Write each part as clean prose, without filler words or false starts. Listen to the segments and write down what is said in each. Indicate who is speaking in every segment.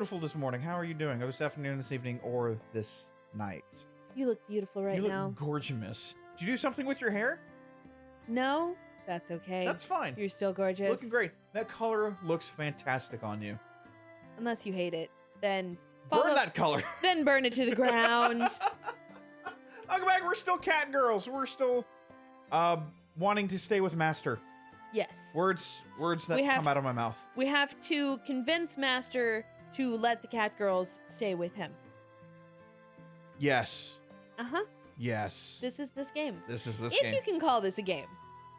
Speaker 1: beautiful this morning. How are you doing? Or this afternoon, this evening, or this night?
Speaker 2: You look beautiful right now.
Speaker 1: You look gorgeous. Did you do something with your hair?
Speaker 2: No, that's okay.
Speaker 1: That's fine.
Speaker 2: You're still gorgeous.
Speaker 1: Looking great. That color looks fantastic on you.
Speaker 2: Unless you hate it, then
Speaker 1: Burn that color.
Speaker 2: Then burn it to the ground.
Speaker 1: Welcome back. We're still Catgirls. We're still wanting to stay with Master.
Speaker 2: Yes.
Speaker 1: Words that come out of my mouth.
Speaker 2: We have to convince Master to let the Catgirls stay with him.
Speaker 1: Yes.
Speaker 2: Uh-huh.
Speaker 1: Yes.
Speaker 2: This is this game.
Speaker 1: This is this
Speaker 2: if
Speaker 1: game.
Speaker 2: you can call this a game.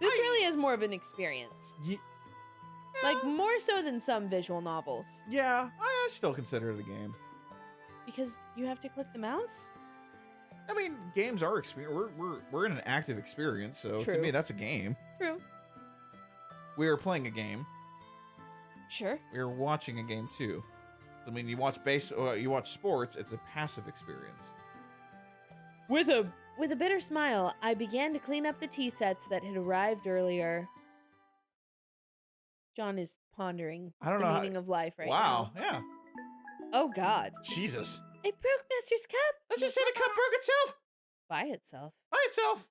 Speaker 2: This really is more of an experience. Like, more so than some visual novels.
Speaker 1: Yeah, I still consider it a game.
Speaker 2: Because you have to click the mouse?
Speaker 1: I mean, games are experience. We're in an active experience, so
Speaker 2: True.
Speaker 1: To me, that's a game.
Speaker 2: True.
Speaker 1: We are playing a game.
Speaker 2: Sure.
Speaker 1: We are watching a game too. I mean, you watch you watch sports. It's a passive experience.
Speaker 2: With a bitter smile, I began to clean up the tea sets that had arrived earlier. John is pondering the meaning of life right now.
Speaker 1: Wow, yeah.
Speaker 2: Oh, God.
Speaker 1: Jesus.
Speaker 2: I broke Master's cup.
Speaker 1: Let's just say the cup broke itself.
Speaker 2: By itself.
Speaker 1: By itself.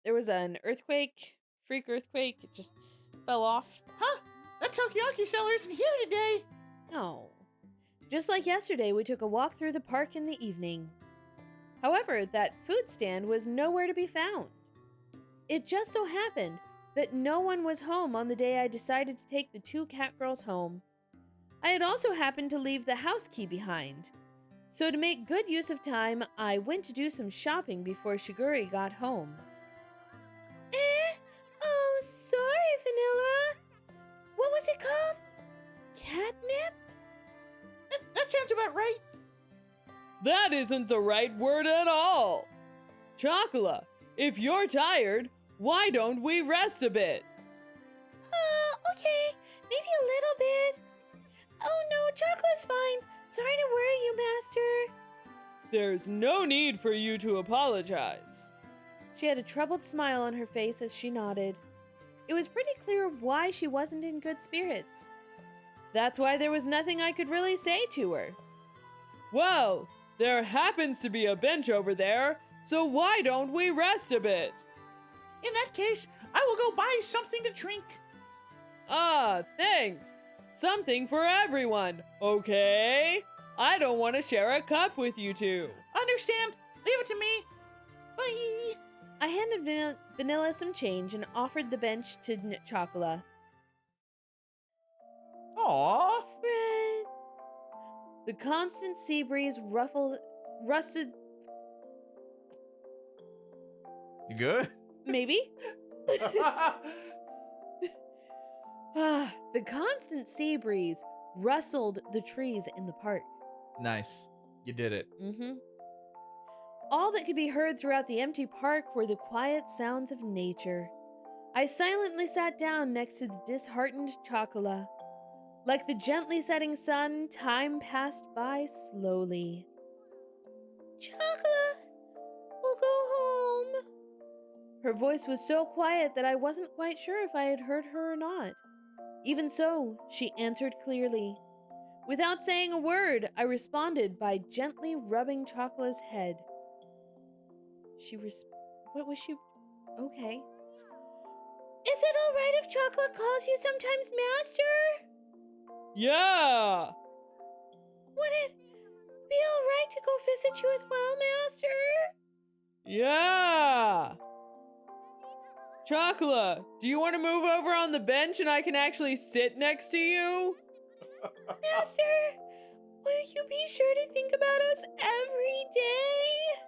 Speaker 2: There was an earthquake, freak earthquake. It just fell off.
Speaker 1: Huh? That Tokiyaki seller isn't here today.
Speaker 2: No. Just like yesterday, we took a walk through the park in the evening. However, that food stand was nowhere to be found. It just so happened that no one was home on the day I decided to take the two Catgirls home. I had also happened to leave the house key behind. So to make good use of time, I went to do some shopping before Shiguri got home. Oh, sorry, Vanilla. What was it called? Catnip?
Speaker 1: That sounds about right.
Speaker 3: That isn't the right word at all. Chocola, if you're tired, why don't we rest a bit?
Speaker 2: Okay. Maybe a little bit. Oh no, Chocola's fine. Sorry to worry you, Master.
Speaker 3: There's no need for you to apologize.
Speaker 2: She had a troubled smile on her face as she nodded. It was pretty clear why she wasn't in good spirits. That's why there was nothing I could really say to her.
Speaker 3: Well, there happens to be a bench over there, so why don't we rest a bit?
Speaker 1: In that case, I will go buy something to drink.
Speaker 3: Ah, thanks. Something for everyone, okay? I don't want to share a cup with you two.
Speaker 1: Understand. Leave it to me. Bye.
Speaker 2: I handed Vanilla some change and offered the bench to Chocola.
Speaker 1: Aww.
Speaker 2: Fred. The constant sea breeze rusted.
Speaker 1: You good?
Speaker 2: Maybe? The constant sea breeze rustled the trees in the park.
Speaker 1: Nice. You did it.
Speaker 2: Mm-hmm. All that could be heard throughout the empty park were the quiet sounds of nature. I silently sat down next to the disheartened Chocola. Like the gently setting sun, time passed by slowly. Chocola, we'll go home. Her voice was so quiet that I wasn't quite sure if I had heard her or not. Even so, she answered clearly. Without saying a word, I responded by gently rubbing Chocola's head. What was she? Okay. Is it all right if Chocolate calls you sometimes Master?
Speaker 3: Yeah!
Speaker 2: Would it be all right to go visit you as well, Master?
Speaker 3: Yeah! Chocola, do you want to move over on the bench and I can actually sit next to you?
Speaker 2: Master, will you be sure to think about us every day?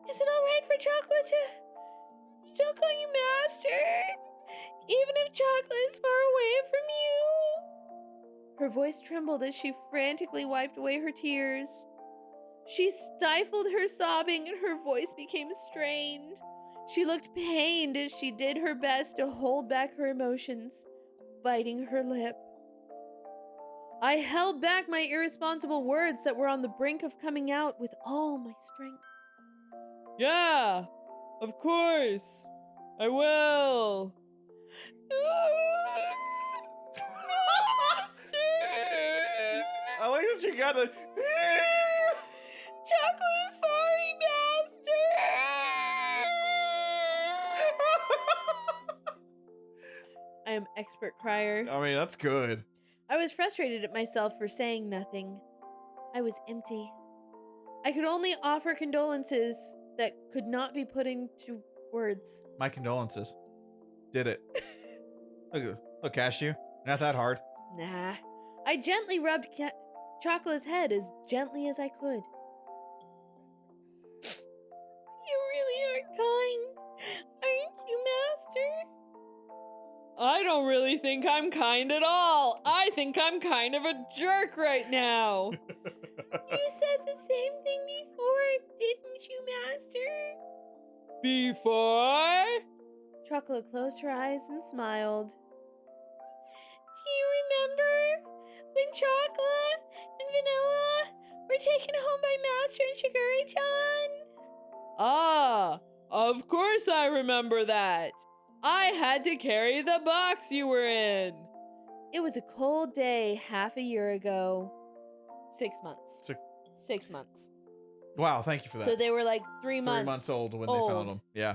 Speaker 2: Is it all right for Chocolate to still call you Master, even if Chocolate is far away from you? Her voice trembled as she frantically wiped away her tears. She stifled her sobbing and her voice became strained. She looked pained as she did her best to hold back her emotions, biting her lip. I held back my irresponsible words that were on the brink of coming out with all my strength.
Speaker 3: Yeah, of course. I will.
Speaker 1: that you got the.
Speaker 2: Chocolate is sorry, Master.
Speaker 3: I am expert crier.
Speaker 1: I mean, that's good.
Speaker 3: I was frustrated at myself for saying nothing. I was empty. I could only offer condolences that could not be put into words.
Speaker 1: My condolences. Did it. Look, Cashew. Not that hard.
Speaker 3: Nah. I gently rubbed Chocolate's head as gently as I could.
Speaker 2: You really are kind, aren't you, Master?
Speaker 3: I don't really think I'm kind at all. I think I'm kind of a jerk right now.
Speaker 2: You said the same thing before, didn't you, Master?
Speaker 3: Before? Chocolate closed her eyes and smiled.
Speaker 2: Do you remember when Chocolate and Vanilla were taken home by Master and Shigure-chan?
Speaker 3: Ah, of course I remember that. I had to carry the box you were in. It was a cold day half a year ago. 6 months. 6 months.
Speaker 1: Wow, thank you for that.
Speaker 3: So they were like 3 months.
Speaker 1: 3 months old when they found them. Yeah.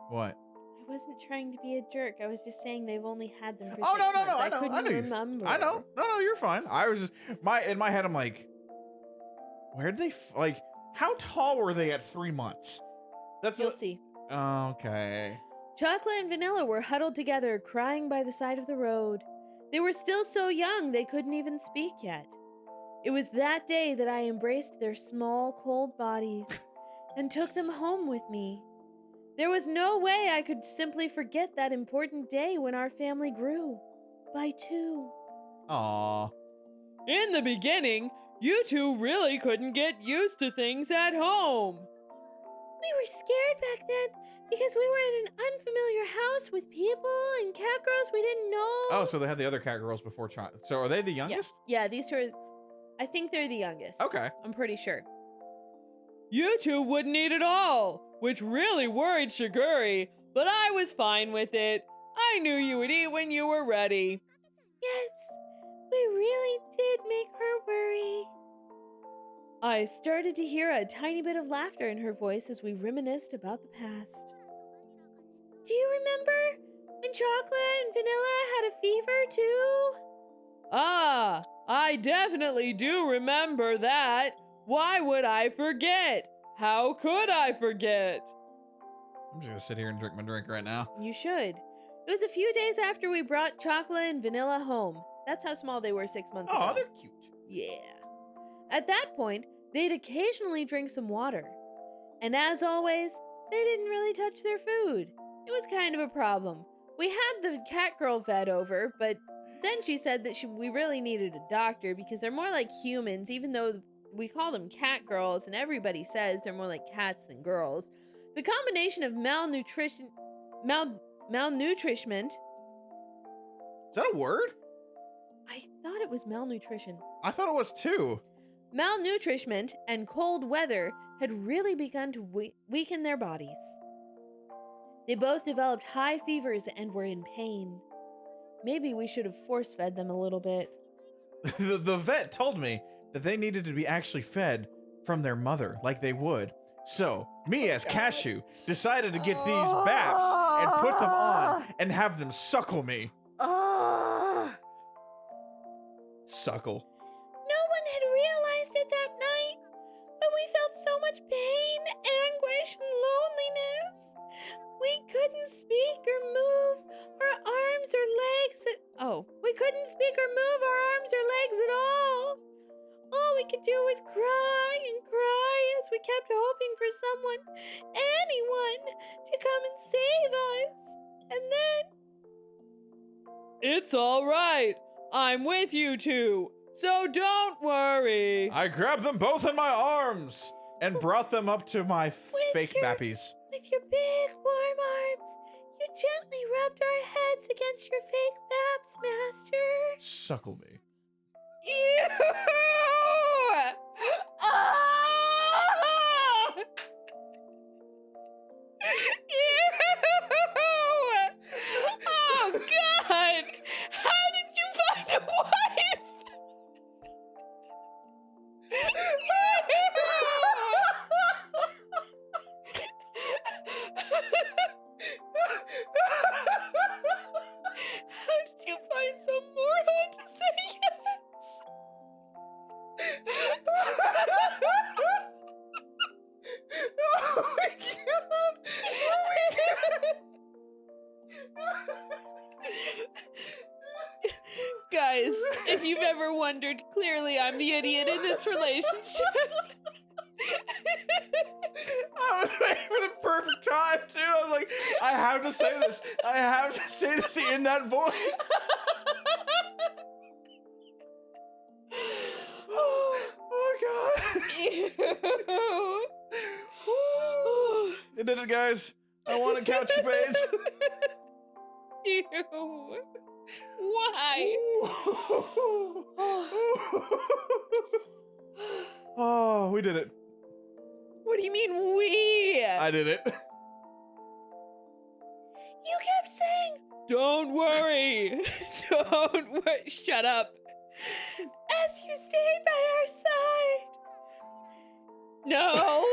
Speaker 1: What?
Speaker 3: I wasn't trying to be a jerk. I was just saying they've only had them for 6
Speaker 1: Oh, no,
Speaker 3: months.
Speaker 1: I know.
Speaker 3: couldn't remember.
Speaker 1: I know. No, you're fine. I was just in my head. I'm like, where'd they how tall were they at 3 months?
Speaker 3: You'll see.
Speaker 1: Okay.
Speaker 3: Chocolate and Vanilla were huddled together, crying by the side of the road. They were still so young they couldn't even speak yet. It was that day that I embraced their small, cold bodies and took them home with me. There was no way I could simply forget that important day when our family grew by 2.
Speaker 1: Aww.
Speaker 3: In the beginning, you two really couldn't get used to things at home.
Speaker 2: We were scared back then because we were in an unfamiliar house with people and catgirls we didn't know.
Speaker 1: Oh, so they had the other catgirls before child. So are they the youngest?
Speaker 3: Yeah, these two are... I think they're the youngest.
Speaker 1: Okay.
Speaker 3: I'm pretty sure. You two wouldn't eat at all, which really worried Shigure, but I was fine with it. I knew you would eat when you were ready.
Speaker 2: Yes, we really did make her worry.
Speaker 3: I started to hear a tiny bit of laughter in her voice as we reminisced about the past.
Speaker 2: Do you remember when Chocolate and Vanilla had a fever too?
Speaker 3: Ah, I definitely do remember that. Why would I forget? How could I forget?
Speaker 1: I'm just gonna sit here and drink my drink right now.
Speaker 3: You should. It was a few days after we brought Chocolate and Vanilla home. That's how small they were 6 months ago.
Speaker 1: Oh, they're cute.
Speaker 3: Yeah. At that point, they'd occasionally drink some water. And as always, they didn't really touch their food. It was kind of a problem. We had the Catgirl vet over, but then she said that we really needed a doctor because they're more like humans, even though we call them Catgirls and everybody says they're more like cats than girls. The combination of malnutrition... malnutrishment...
Speaker 1: Is that a word?
Speaker 3: I thought it was malnutrition.
Speaker 1: I thought it was too.
Speaker 3: Malnutrishment and cold weather had really begun to weaken their bodies. They both developed high fevers and were in pain. Maybe we should have force-fed them a little bit.
Speaker 1: The vet told me that they needed to be actually fed from their mother, like they would. So, me as Cashew decided to get these baps and put them on and have them suckle me. Suckle.
Speaker 2: No one had realized it that night, but we felt so much pain, anguish, and loneliness. We couldn't speak or move our arms or legs we couldn't speak or move our arms or legs at all. All we could do was cry and cry as we kept hoping for someone, anyone, to come and save us. And then...
Speaker 3: It's all right. I'm with you two, so don't worry.
Speaker 1: I grabbed them both in my arms and brought them up to my fake
Speaker 2: your-
Speaker 1: bappies.
Speaker 2: With your big warm arms, you gently rubbed our heads against your fake baps, Master.
Speaker 1: Suckle me.
Speaker 2: Ew! Ah! Ew! Oh, God! How did you find a
Speaker 3: If you've ever wondered, clearly I'm the idiot in this relationship.
Speaker 1: I was waiting for the perfect time, too. I was like, I have to say this. I have to say this in that voice. Oh, God.
Speaker 3: Ew.
Speaker 1: You did it, guys. I wanted CouchCapades.
Speaker 3: Ew. Why?
Speaker 1: Oh, we did it.
Speaker 3: What do you mean we?
Speaker 1: I did it.
Speaker 2: You kept saying,
Speaker 3: Don't worry. Don't worry. Shut up.
Speaker 2: as you stayed by our side.
Speaker 3: No.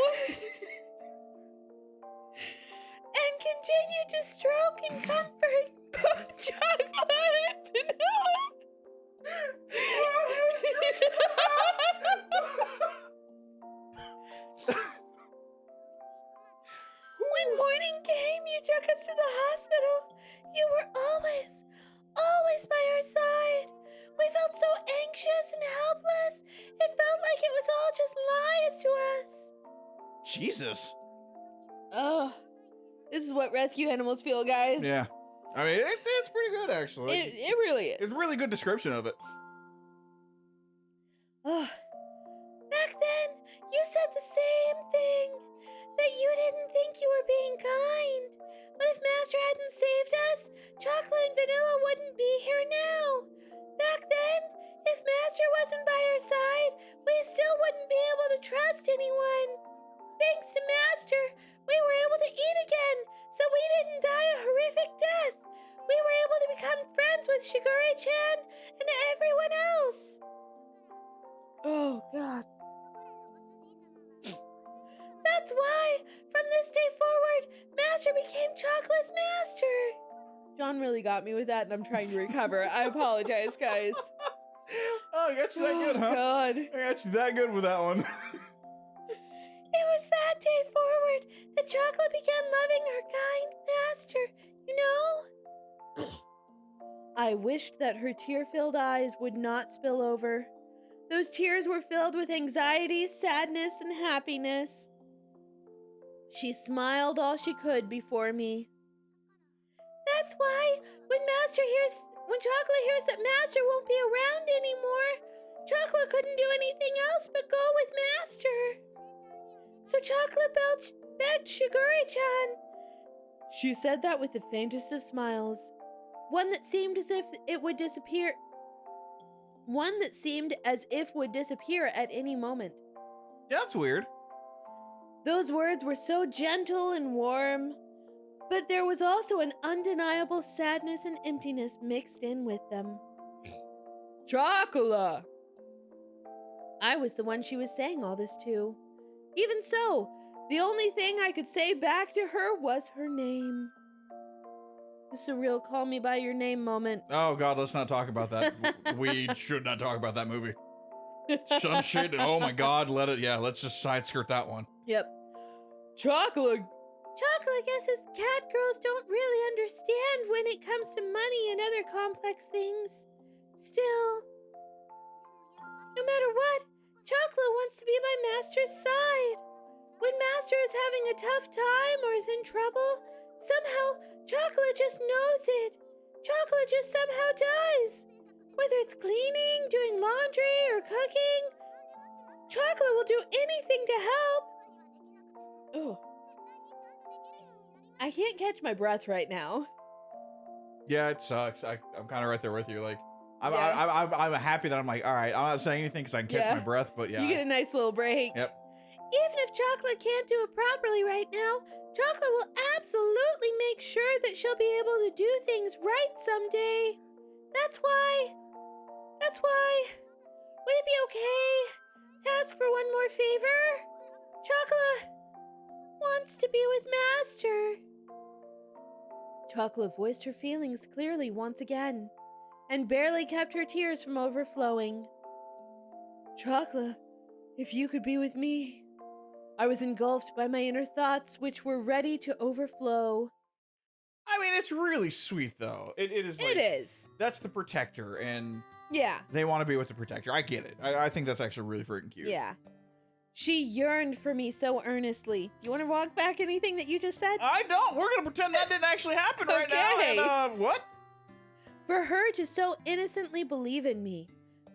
Speaker 2: And continue to stroke and comfort both chocolate and vanilla. When morning came, you took us to the hospital. You were always by our side. We felt so anxious and helpless. It felt like it was all just lies to us.
Speaker 1: Jesus.
Speaker 3: Oh, this is what rescue animals feel, guys.
Speaker 1: Yeah. I mean, it's pretty good, actually.
Speaker 3: It really is.
Speaker 1: It's a really good description of it.
Speaker 3: Oh,
Speaker 2: Back then, you said the same thing. That you didn't think you were being kind. But if Master hadn't saved us, chocolate and vanilla wouldn't be here now. Back then, if Master wasn't by our side, we still wouldn't be able to trust anyone. Thanks to Master, we were able to eat again, so we didn't die a horrific death. We were able to become friends with Shigure-chan and everyone else.
Speaker 3: oh God.
Speaker 2: That's why, from this day forward, Master became Chocolate's master.
Speaker 3: John really got me with that, and I'm trying to recover. I apologize, guys.
Speaker 1: Oh, I got you that good, huh?
Speaker 3: God.
Speaker 1: I got you that good with that one.
Speaker 2: It was that day forward that Chocolate began loving her kind master, you know?
Speaker 3: I wished that her tear-filled eyes would not spill over. Those tears were filled with anxiety, sadness, and happiness. She smiled all she could before me.
Speaker 2: That's why when Chocolate hears that Master won't be around anymore, Chocolate couldn't do anything else but go with Master. So Chocolate begged Shigure-chan.
Speaker 3: She said that with the faintest of smiles, one that seemed as if would disappear at any moment.
Speaker 1: Yeah, that's weird.
Speaker 3: Those words were so gentle and warm, but there was also an undeniable sadness and emptiness mixed in with them. Chocolate! I was the one she was saying all this to. Even so, the only thing I could say back to her was her name. A surreal call me by your name moment.
Speaker 1: Oh, God, let's not talk about that. We should not talk about that movie. Some shit. Oh, my God. Let's just side skirt that one.
Speaker 3: Yep. Chocolate!
Speaker 2: Chocolate guesses catgirls don't really understand when it comes to money and other complex things. Still, no matter what, Chocolate wants to be by Master's side. When Master is having a tough time or is in trouble, somehow Chocolate just knows it. Chocolate just somehow does. Whether it's cleaning, doing laundry, or cooking, Chocolate will do anything to help.
Speaker 3: Oh. I can't catch my breath right now.
Speaker 1: Yeah, it sucks. I'm kind of right there with you. Like, I'm happy that I'm like, all right, I'm not saying anything because I can catch my breath, but yeah.
Speaker 3: You get a nice little break.
Speaker 1: Yep.
Speaker 2: Even if Chocolate can't do it properly right now, Chocolate will absolutely make sure that she'll be able to do things right someday. That's why. Would it be okay to ask for one more favor? Chocolate wants to be with Master.
Speaker 3: Chocolate voiced her feelings clearly once again, and barely kept her tears from overflowing. Chocolate, if you could be with me. I was engulfed by my inner thoughts, which were ready to overflow.
Speaker 1: I mean, it's really sweet, though. It is. Like,
Speaker 3: It is.
Speaker 1: That's the protector, and
Speaker 3: Yeah.
Speaker 1: They want to be with the protector. I get it. I think that's actually really freaking cute.
Speaker 3: Yeah. She yearned for me so earnestly. You want to walk back anything that you just said?
Speaker 1: I don't. We're going to pretend that didn't actually happen right now.
Speaker 3: Okay.
Speaker 1: And, what?
Speaker 3: For her to so innocently believe in me,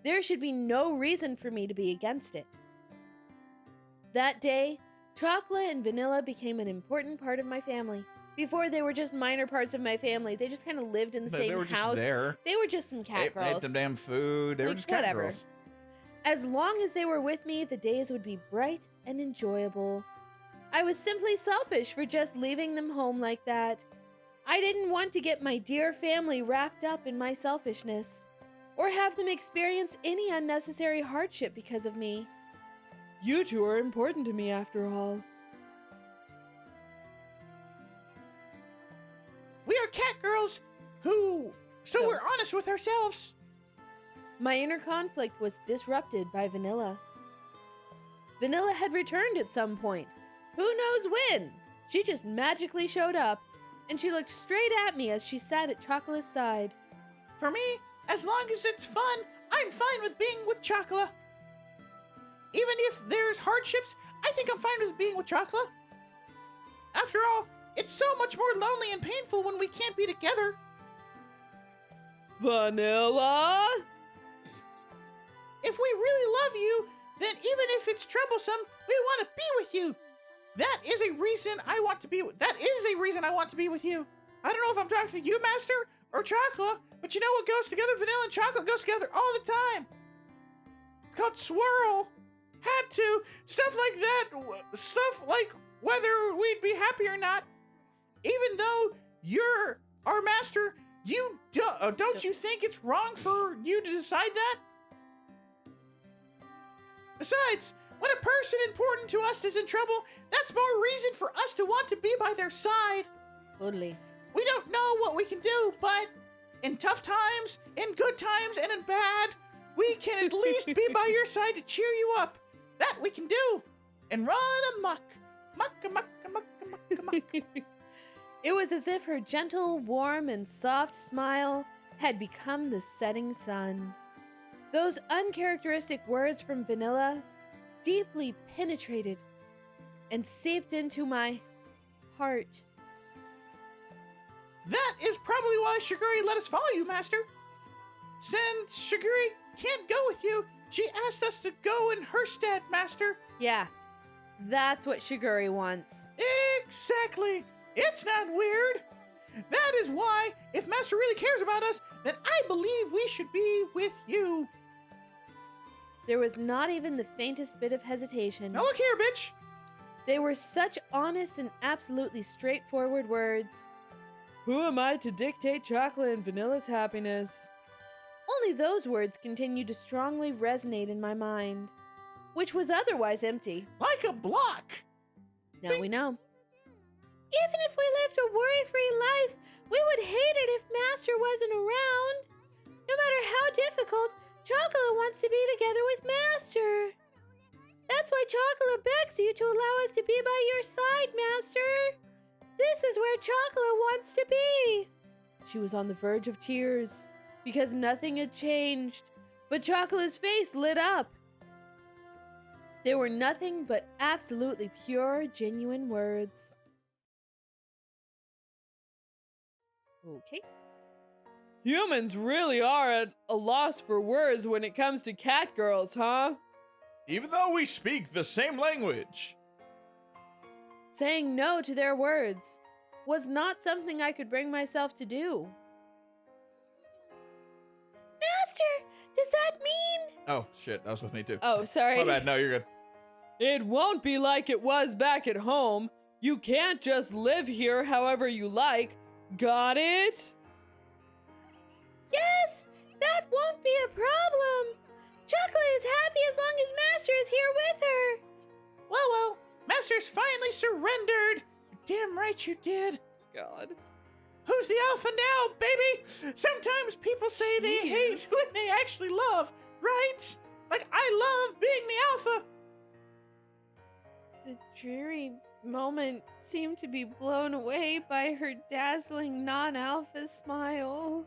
Speaker 3: there should be no reason for me to be against it. That day, chocolate and vanilla became an important part of my family. Before, they were just minor parts of my family. They just kind of lived in the same
Speaker 1: They were just
Speaker 3: house.
Speaker 1: there.
Speaker 3: They were just some cat
Speaker 1: They ate
Speaker 3: girls.
Speaker 1: them damn food. They were
Speaker 3: Like,
Speaker 1: just cat
Speaker 3: whatever.
Speaker 1: girls.
Speaker 3: As long as they were with me, the days would be bright and enjoyable. I was simply selfish for just leaving them home like that. I didn't want to get my dear family wrapped up in my selfishness, or have them experience any unnecessary hardship because of me. You two are important to me after all.
Speaker 1: We are cat girls who... So
Speaker 3: So-
Speaker 1: we're honest with ourselves.
Speaker 3: My inner conflict was disrupted by Vanilla. Vanilla had returned at some point. Who knows when? She just magically showed up, and she looked straight at me as she sat at Chocolate's side.
Speaker 1: For me, as long as it's fun, I'm fine with being with Chocolate. Even if there's hardships, I think I'm fine with being with Chocolate. After all, it's so much more lonely and painful when we can't be together.
Speaker 3: Vanilla?
Speaker 1: If we really love you, then even if it's troublesome, we want to be with you. That is a reason I want to be with you. I don't know if I'm talking to you, Master, or Chocolate, but you know what goes together? Vanilla and chocolate goes together all the time. It's called swirl. Had to. Stuff like that. Stuff like whether we'd be happy or not. Even though you're our master, don't you think it's wrong for you to decide that? Besides, when a person important to us is in trouble, that's more reason for us to want to be by their side.
Speaker 3: Totally.
Speaker 1: We don't know what we can do, but in tough times, in good times, and in bad, we can at least be by your side to cheer you up. That we can do. And run amok. Muck, muck, muck, muck, muck.
Speaker 3: It was as if her gentle, warm, and soft smile had become the setting sun. Those uncharacteristic words from Vanilla deeply penetrated and seeped into my heart.
Speaker 1: That is probably why Shiguri let us follow you, Master. Since Shiguri can't go with you, she asked us to go in her stead, Master.
Speaker 3: Yeah, that's what Shiguri wants.
Speaker 1: Exactly. It's not weird. That is why, if Master really cares about us, then I believe we should be with you.
Speaker 3: There was not even the faintest bit of hesitation.
Speaker 1: Now look here, bitch.
Speaker 3: They were such honest and absolutely straightforward words. Who am I to dictate Chocolate and Vanilla's happiness? Only those words continued to strongly resonate in my mind, which was otherwise empty.
Speaker 1: Like a block.
Speaker 3: Now we know. Even if we lived a worry-free life, we would hate it if Master wasn't around. No matter how difficult, Chocolate wants to be together with Master. That's why Chocolate begs you to allow us to be by your side, Master. This is where Chocolate wants to be. She was on the verge of tears because nothing had changed, but Chocolate's face lit up. They were nothing but absolutely pure, genuine words. Okay. Humans really are at a loss for words when it comes to catgirls, huh?
Speaker 1: Even though we speak the same language.
Speaker 3: Saying no to their words was not something I could bring myself to do. Master, does that mean?
Speaker 1: Oh, shit. That was with me, too.
Speaker 3: Oh, sorry.
Speaker 1: My bad. No, you're good.
Speaker 3: It won't be like it was back at home. You can't just live here however you like. Got it? Yes, that won't be a problem. Chocolate is happy as long as Master is here with her.
Speaker 1: Well, Master's finally surrendered. Damn right you did.
Speaker 3: God.
Speaker 1: Who's the alpha now, baby? Sometimes people say they hate when they actually love, right? Like, I love being the alpha.
Speaker 3: The dreary moment seemed to be blown away by her dazzling non-alpha smile.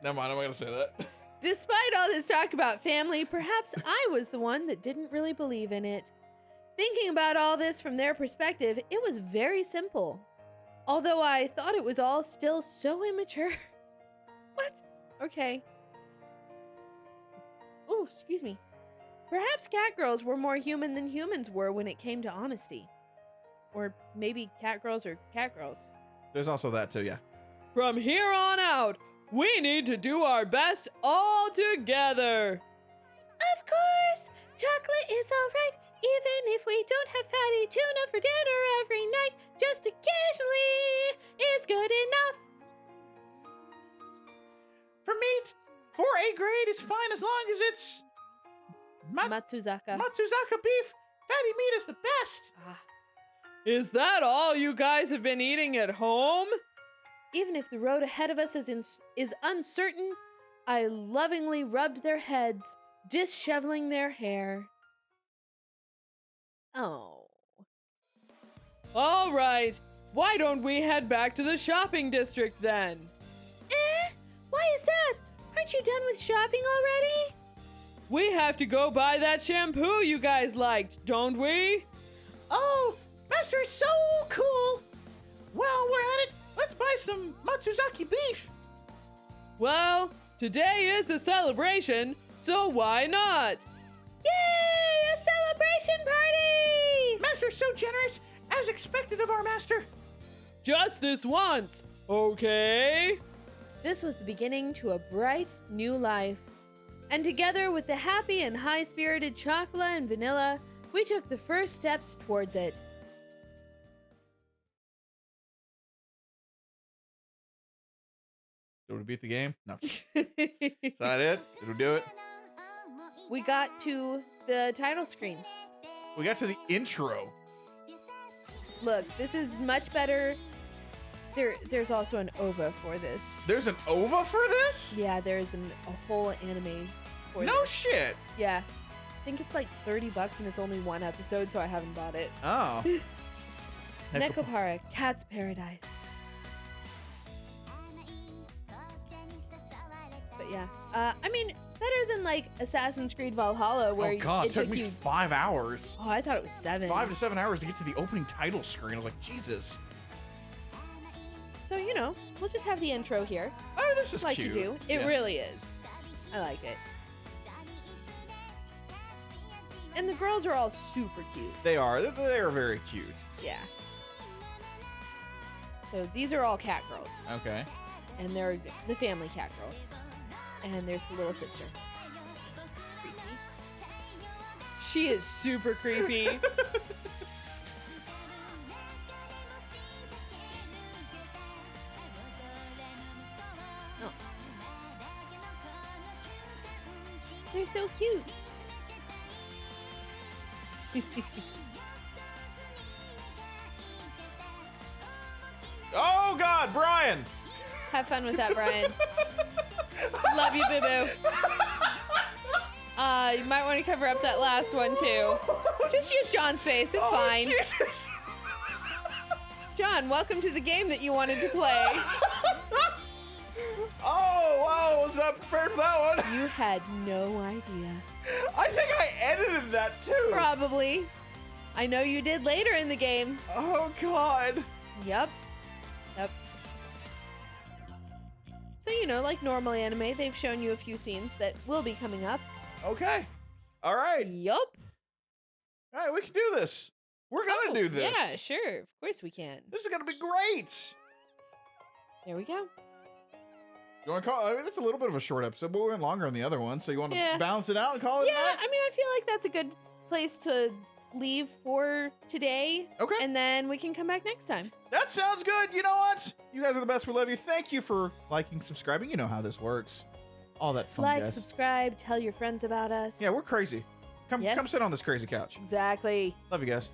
Speaker 1: Never mind, I'm not gonna say that.
Speaker 3: Despite all this talk about family, perhaps I was the one that didn't really believe in it. Thinking about all this from their perspective, it was very simple. Although I thought it was all still so immature. What? Okay. Oh, excuse me. Perhaps catgirls were more human than humans were when it came to honesty. Or maybe catgirls are catgirls.
Speaker 1: There's also that too, yeah.
Speaker 3: From here on out, we need to do our best all together.
Speaker 2: Of course, chocolate is alright, even if we don't have fatty tuna for dinner every night. Just occasionally is good enough.
Speaker 1: For meat, 4A grade is fine as long as it's
Speaker 3: Matsuzaka.
Speaker 1: Matsuzaka beef. Fatty meat is the best.
Speaker 3: Is that all you guys have been eating at home? Even if the road ahead of us is uncertain, I lovingly rubbed their heads, disheveling their hair. Oh. All right. Why don't we head back to the shopping district then?
Speaker 2: Why is that? Aren't you done with shopping already?
Speaker 3: We have to go buy that shampoo you guys liked, don't we?
Speaker 1: Oh, Master is so cool. While we're at it, let's buy some Matsuzaki beef.
Speaker 3: Well, today is a celebration, so why not?
Speaker 2: Yay! A celebration party!
Speaker 1: Master's so generous, as expected of our master.
Speaker 3: Just this once, okay?
Speaker 2: This was the beginning to a bright new life. And together with the happy and high-spirited Chocolate and Vanilla, we took the first steps towards it.
Speaker 1: Did we beat the game? No. Is that it? Did we do it?
Speaker 2: We got to the title screen.
Speaker 1: We got to the intro.
Speaker 2: Look, this is much better. There's also an OVA for this.
Speaker 1: There's an OVA for this?
Speaker 2: Yeah, there's a whole anime for
Speaker 1: No
Speaker 2: this.
Speaker 1: shit.
Speaker 2: Yeah. I think it's like $30 and it's only one episode, so I haven't bought it.
Speaker 1: Oh.
Speaker 2: Nekopara, Cat's Paradise. But yeah, I mean, better than like Assassin's Creed Valhalla, where
Speaker 1: Oh god,
Speaker 2: it
Speaker 1: it took
Speaker 2: took
Speaker 1: me
Speaker 2: you.
Speaker 1: 5 hours.
Speaker 2: Oh, I thought it was 7.
Speaker 1: 5 to 7 hours to get to the opening title screen. I was like, Jesus.
Speaker 2: So you know, we'll just have the intro here.
Speaker 1: Oh, this is
Speaker 2: Like
Speaker 1: cute.
Speaker 2: to do. It
Speaker 1: Yeah.
Speaker 2: really is. I like it. And the girls are all super cute.
Speaker 1: They are. They are very cute.
Speaker 2: Yeah. So these are all cat girls,
Speaker 1: Okay.
Speaker 2: and they're the family cat girls. And there's the little sister. Creepy.
Speaker 3: She is super creepy.
Speaker 2: Oh. They're so cute.
Speaker 1: Oh god, Brian!
Speaker 2: Have fun with that, Brian. Love you, boo-boo. You might want to cover up that last one, too. Just use John's face. It's fine.
Speaker 1: Jesus.
Speaker 2: John, welcome to the game that you wanted to play.
Speaker 1: Oh, wow, I was not prepared for that one.
Speaker 2: You had no idea.
Speaker 1: I think I edited that too.
Speaker 2: Probably. I know you did later in the game.
Speaker 1: Oh god.
Speaker 2: Yep. So, you know, like normal anime, they've shown you a few scenes that will be coming up.
Speaker 1: Okay. All right.
Speaker 2: Yup.
Speaker 1: All right, we can do this. We're gonna do this.
Speaker 2: Yeah, sure. Of course we can.
Speaker 1: This is gonna be great.
Speaker 2: There we go.
Speaker 1: You want to call? I mean, it's a little bit of a short episode, but we went longer on the other one. So you want to
Speaker 2: Yeah.
Speaker 1: balance it out and call it?
Speaker 2: Yeah,
Speaker 1: a night?
Speaker 2: I mean, I feel like that's a good place to leave for today.
Speaker 1: Okay.
Speaker 2: And then we can come back next time.
Speaker 1: That sounds good. You know what? You guys are the best. We love you. Thank you for liking, subscribing. You know how this works. All that fun,
Speaker 2: Like,
Speaker 1: guys.
Speaker 2: subscribe, tell your friends about us.
Speaker 1: Yeah, we're crazy. Come
Speaker 2: Yes.
Speaker 1: sit on this crazy couch.
Speaker 2: Exactly.
Speaker 1: Love you guys.